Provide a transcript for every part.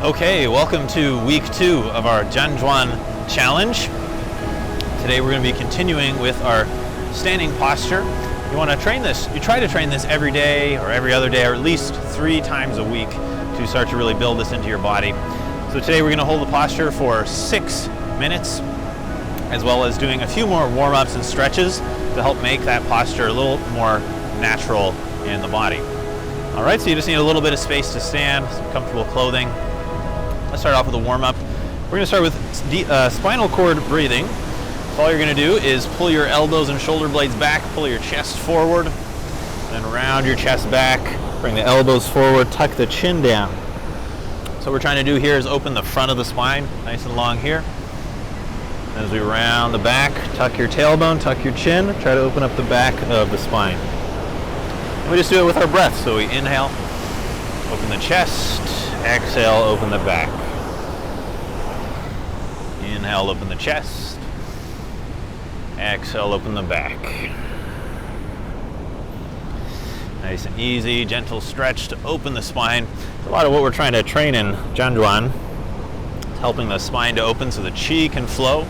Okay, welcome to week 2 of our Zhan Zhuang challenge. Today we're going to be continuing with our standing posture. You want to train this, you try to train this every day or every other day or at least 3 times a week to start to really build this into your body. So today we're going to hold the posture for 6 minutes, as well as doing a few more warm-ups and stretches to help make that posture a little more natural in the body. All right, so you just need a little bit of space to stand, some comfortable clothing. Let's start off with a warm-up. We're going to start with spinal cord breathing. So all you're going to do is pull your elbows and shoulder blades back, pull your chest forward, then round your chest back, bring the elbows forward, tuck the chin down. So what we're trying to do here is open the front of the spine, nice and long here. As we round the back, tuck your tailbone, tuck your chin, try to open up the back of the spine. And we just do it with our breath. So we inhale, open the chest, exhale, open the back. Inhale, open the chest. Exhale, open the back. Nice and easy, gentle stretch to open the spine. A lot of what we're trying to train in Zhan Zhuang is helping the spine to open so the Qi can flow.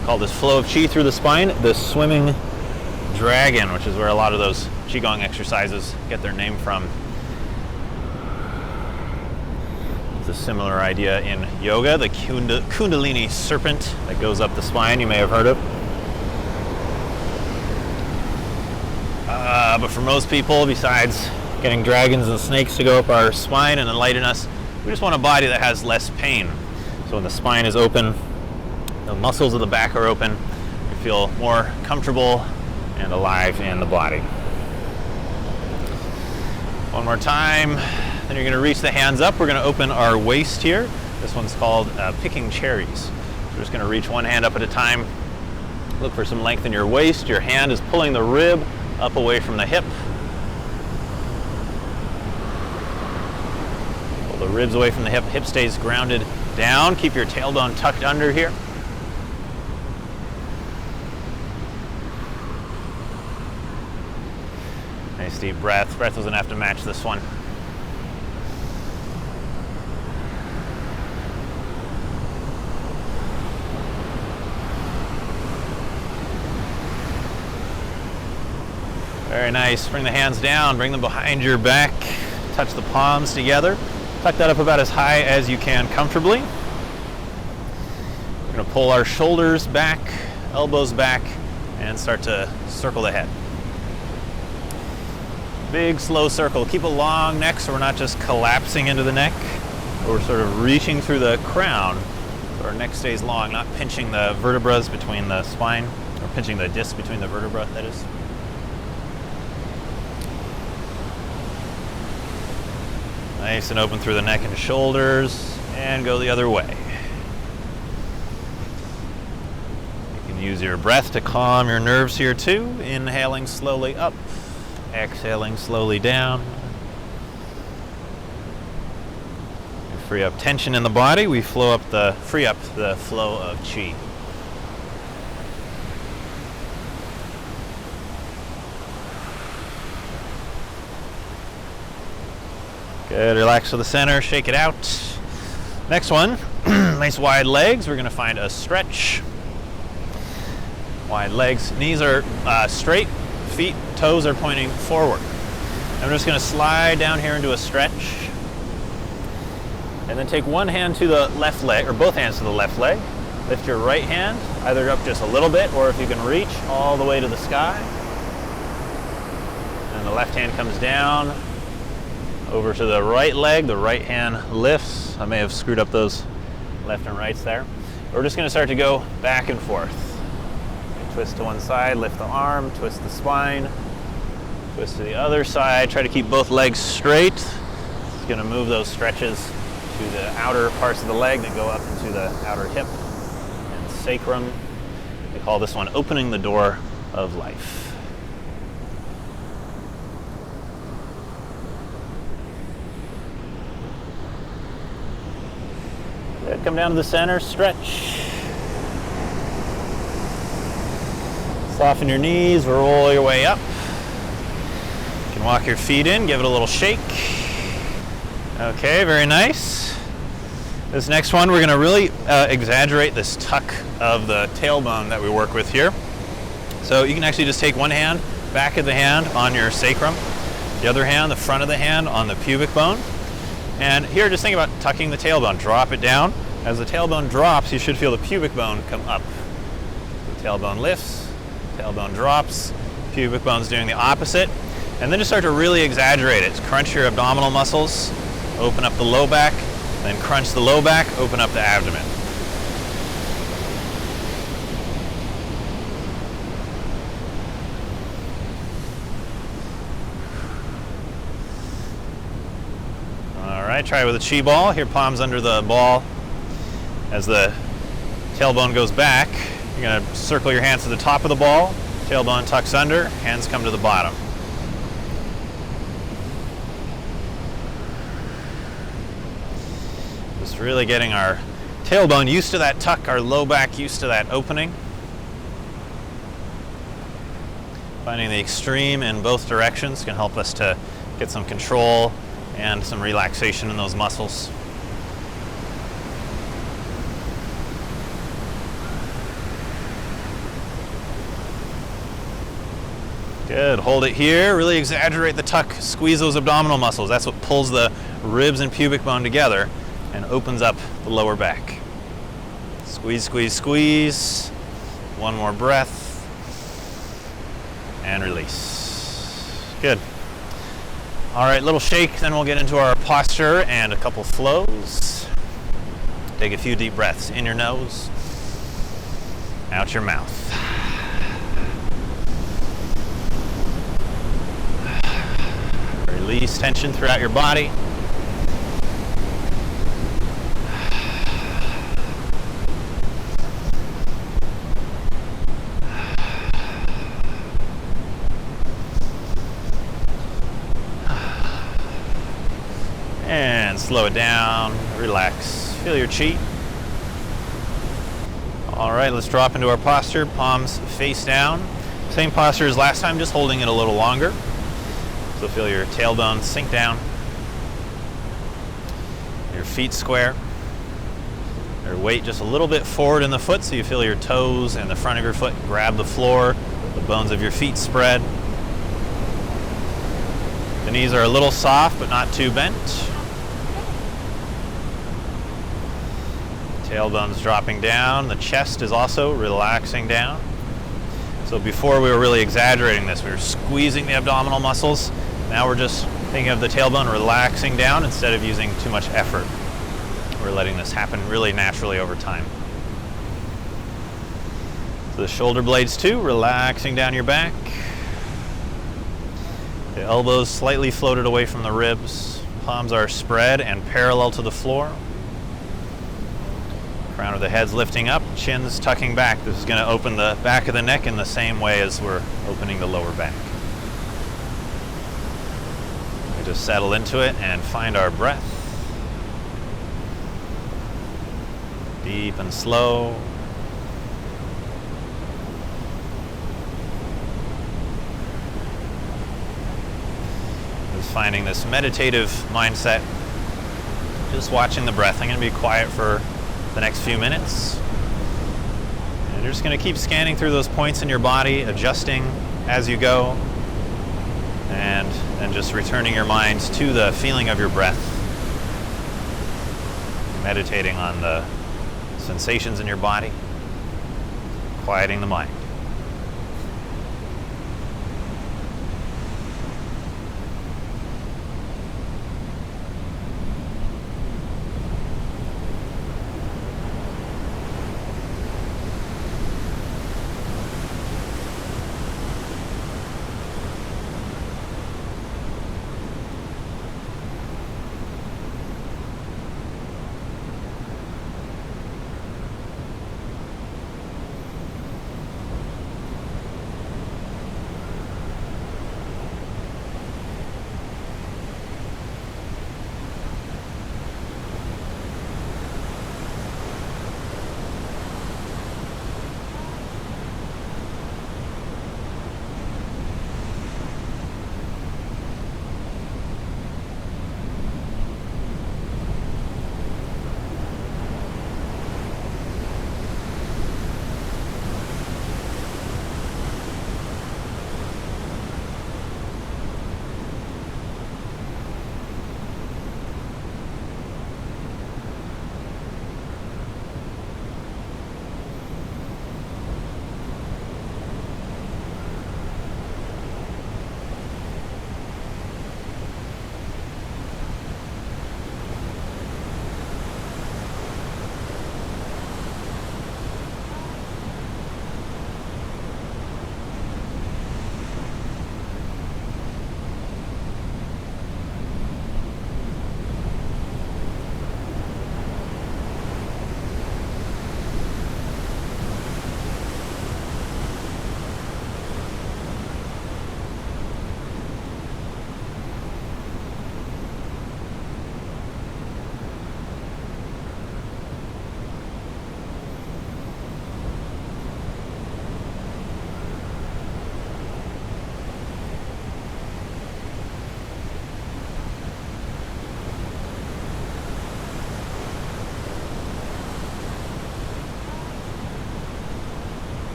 We call this flow of Qi through the spine the swimming dragon, which is where a lot of those Qi Gong exercises get their name from. It's a similar idea in yoga, the Kundalini serpent that goes up the spine, you may have heard of. But for most people, besides getting dragons and snakes to go up our spine and enlighten us, we just want a body that has less pain. So when the spine is open, the muscles of the back are open, you feel more comfortable and alive in the body. One more time. Then you're going to reach the hands up. We're going to open our waist here. This one's called picking cherries. So we're just going to reach one hand up at a time. Look for some length in your waist. Your hand is pulling the rib up away from the hip. Pull the ribs away from the hip. Hip stays grounded down. Keep your tailbone tucked under here. Nice deep breath. Breath doesn't have to match this one. Very nice. Bring the hands down, bring them behind your back, touch the palms together. Tuck that up about as high as you can comfortably. We're going to pull our shoulders back, elbows back, and start to circle the head. Big, slow circle. Keep a long neck so we're not just collapsing into the neck, but we're sort of reaching through the crown so our neck stays long, not pinching the vertebrae between the spine, or pinching the disc between the vertebrae, that is. Nice and open through the neck and shoulders, and go the other way. You can use your breath to calm your nerves here too. Inhaling slowly up, exhaling slowly down. We free up tension in the body. We free up the flow of Qi. Good, relax to the center, shake it out. Next one, nice wide legs. We're gonna find a stretch. Wide legs, knees are straight, feet, toes are pointing forward. I'm just gonna slide down here into a stretch. And then take one hand to the left leg, or both hands to the left leg. Lift your right hand, either up just a little bit, or if you can reach, all the way to the sky. And the left hand comes down. Over to the right leg, the right hand lifts. I may have screwed up those left and rights there. We're just going to start to go back and forth. Twist to one side, lift the arm, twist the spine, twist to the other side. Try to keep both legs straight. It's going to move those stretches to the outer parts of the leg that go up into the outer hip and sacrum. We call this one opening the door of life. Good. Come down to the center, stretch. Soften your knees, roll your way up. You can walk your feet in, give it a little shake. Okay, very nice. This next one, we're going to really exaggerate this tuck of the tailbone that we work with here. So you can actually just take one hand, back of the hand on your sacrum, the other hand, the front of the hand on the pubic bone. And here, just think about tucking the tailbone. Drop it down. As the tailbone drops, you should feel the pubic bone come up. The tailbone lifts, tailbone drops, pubic bone's doing the opposite. And then just start to really exaggerate it. Crunch your abdominal muscles, open up the low back, then crunch the low back, open up the abdomen. All right, try it with a Qi ball. Here, palms under the ball. As the tailbone goes back, you're going to circle your hands to the top of the ball. Tailbone tucks under, hands come to the bottom. Just really getting our tailbone used to that tuck, our low back used to that opening. Finding the extreme in both directions can help us to get some control and some relaxation in those muscles. Good, hold it here, really exaggerate the tuck, squeeze those abdominal muscles. That's what pulls the ribs and pubic bone together and opens up the lower back. Squeeze, squeeze, squeeze. One more breath. And release. Good. All right, little shake, then we'll get into our posture and a couple flows. Take a few deep breaths in your nose, out your mouth. Release tension throughout your body. And slow it down, relax, feel your Qi. All right, let's drop into our posture, palms face down. Same posture as last time, just holding it a little longer. So feel your tailbone sink down, your feet square, your weight just a little bit forward in the foot so you feel your toes and the front of your foot grab the floor, the bones of your feet spread. The knees are a little soft but not too bent. Tailbone's dropping down, the chest is also relaxing down. So before we were really exaggerating this, we were squeezing the abdominal muscles. Now we're just thinking of the tailbone relaxing down instead of using too much effort. We're letting this happen really naturally over time. So the shoulder blades too, relaxing down your back. The elbows slightly floated away from the ribs. Palms are spread and parallel to the floor. Crown of the head's lifting up, chin's tucking back. This is going to open the back of the neck in the same way as we're opening the lower back. We just settle into it and find our breath. Deep and slow. Just finding this meditative mindset. Just watching the breath. I'm going to be quiet for the next few minutes. And you're just going to keep scanning through those points in your body, adjusting as you go, and then just returning your mind to the feeling of your breath. Meditating on the sensations in your body, quieting the mind.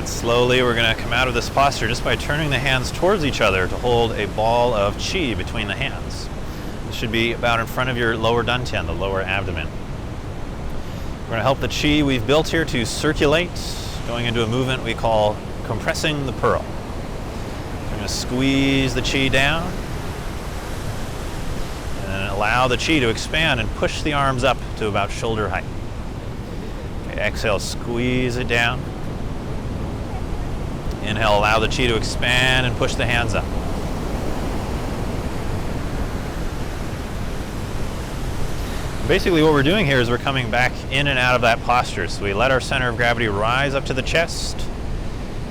Good. Slowly we're going to come out of this posture just by turning the hands towards each other to hold a ball of qi between the hands. This should be about in front of your lower dantian, the lower abdomen. We're going to help the qi we've built here to circulate, going into a movement we call compressing the pearl. We're going to squeeze the qi down and allow the qi to expand and push the arms up to about shoulder height. Okay, exhale, squeeze it down. Inhale, allow the qi to expand and push the hands up. Basically what we're doing here is we're coming back in and out of that posture. So we let our center of gravity rise up to the chest,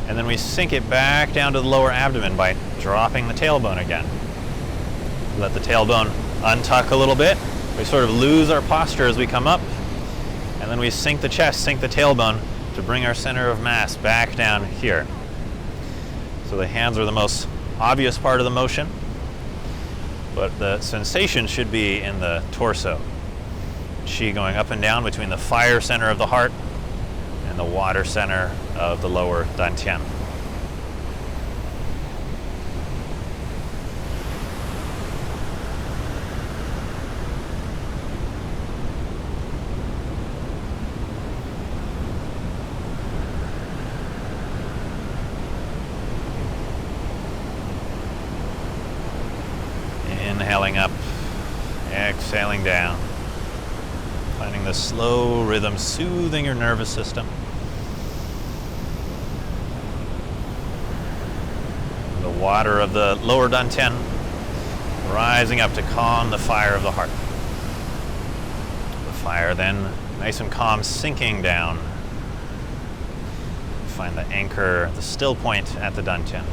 and then we sink it back down to the lower abdomen by dropping the tailbone again. Let the tailbone untuck a little bit. We sort of lose our posture as we come up, and then we sink the chest, sink the tailbone to bring our center of mass back down here. So the hands are the most obvious part of the motion, but the sensation should be in the torso. Qi going up and down between the fire center of the heart and the water center of the lower dantian. Inhaling up, exhaling down. Finding the slow rhythm, soothing your nervous system. The water of the lower dantian rising up to calm the fire of the heart. The fire then, nice and calm, sinking down. Find the anchor, the still point at the dantian.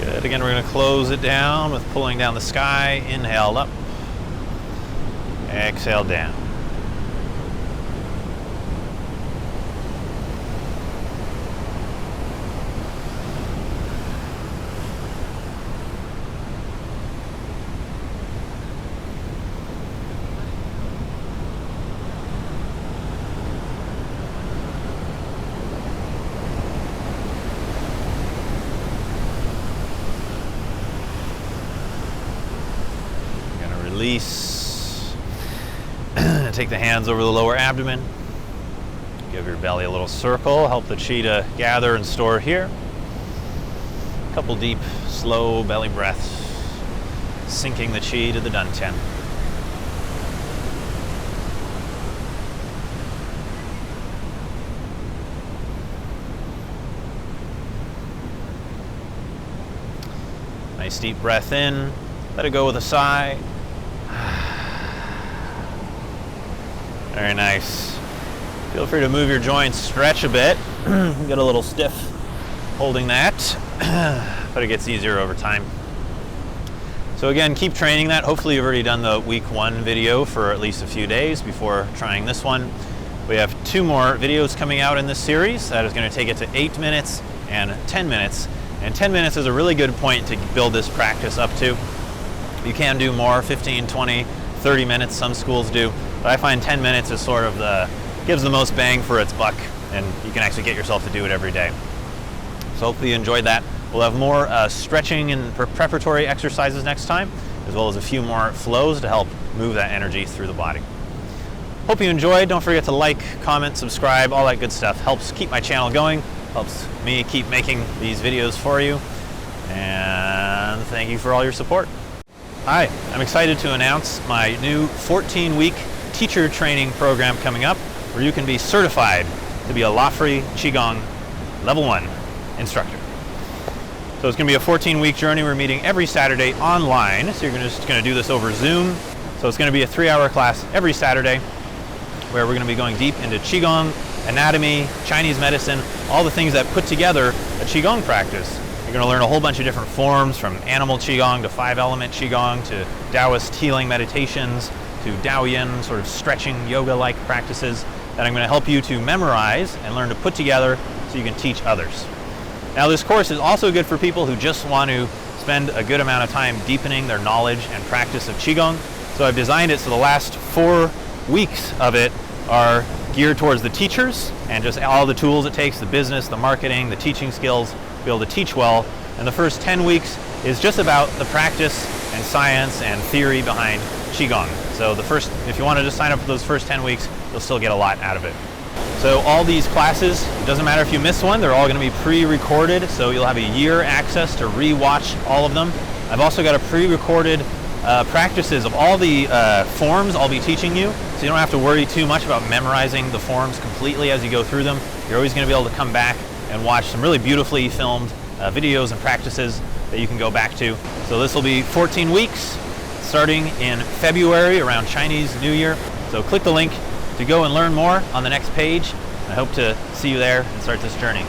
Good. Again, we're going to close it down with pulling down the sky. Inhale up. Exhale down. Release. Take the hands over the lower abdomen. Give your belly a little circle. Help the qi to gather and store here. A couple deep, slow belly breaths. Sinking the qi to the dantian. Nice deep breath in. Let it go with a sigh. Very nice. Feel free to move your joints, stretch a bit. Get a little stiff holding that, but it gets easier over time. So again, keep training that. Hopefully you've already done the week 1 video for at least a few days before trying this one. We have 2 more videos coming out in this series. That is going to take it to 8 minutes and 10 minutes. And 10 minutes is a really good point to build this practice up to. You can do more, 15, 20, 30 minutes, some schools do. But I find 10 minutes is sort of gives the most bang for its buck, and you can actually get yourself to do it every day. So hopefully you enjoyed that. We'll have more stretching and preparatory exercises next time, as well as a few more flows to help move that energy through the body. Hope you enjoyed. Don't forget to like, comment, subscribe, all that good stuff. Helps keep my channel going, helps me keep making these videos for you. And thank you for all your support. Hi, I'm excited to announce my new 14-week teacher training program coming up, where you can be certified to be a Lafri Qigong Level 1 instructor. So it's going to be a 14-week journey. We're meeting every Saturday online, so you're just going to do this over Zoom. So it's going to be a 3-hour class every Saturday, where we're going to be going deep into Qigong anatomy, Chinese medicine, all the things that put together a Qigong practice. You're going to learn a whole bunch of different forms, from animal Qigong to 5-element Qigong to Taoist healing meditations to Tao Yin, sort of stretching yoga-like practices that I'm going to help you to memorize and learn to put together so you can teach others. Now, this course is also good for people who just want to spend a good amount of time deepening their knowledge and practice of Qigong. So I've designed it so the last 4 weeks of it are geared towards the teachers and just all the tools it takes, the business, the marketing, the teaching skills, to be able to teach well. And the first 10 weeks is just about the practice and science and theory behind Qigong. So if you want to just sign up for those first 10 weeks, you'll still get a lot out of it. So all these classes, it doesn't matter if you miss one, they're all going to be pre-recorded, so you'll have a year access to re-watch all of them. I've also got a pre-recorded practices of all the forms I'll be teaching you, so you don't have to worry too much about memorizing the forms completely as you go through them. You're always going to be able to come back and watch some really beautifully filmed videos and practices that you can go back to. So this will be 14 weeks, starting in February around Chinese New Year. So click the link to go and learn more on the next page. I hope to see you there and start this journey.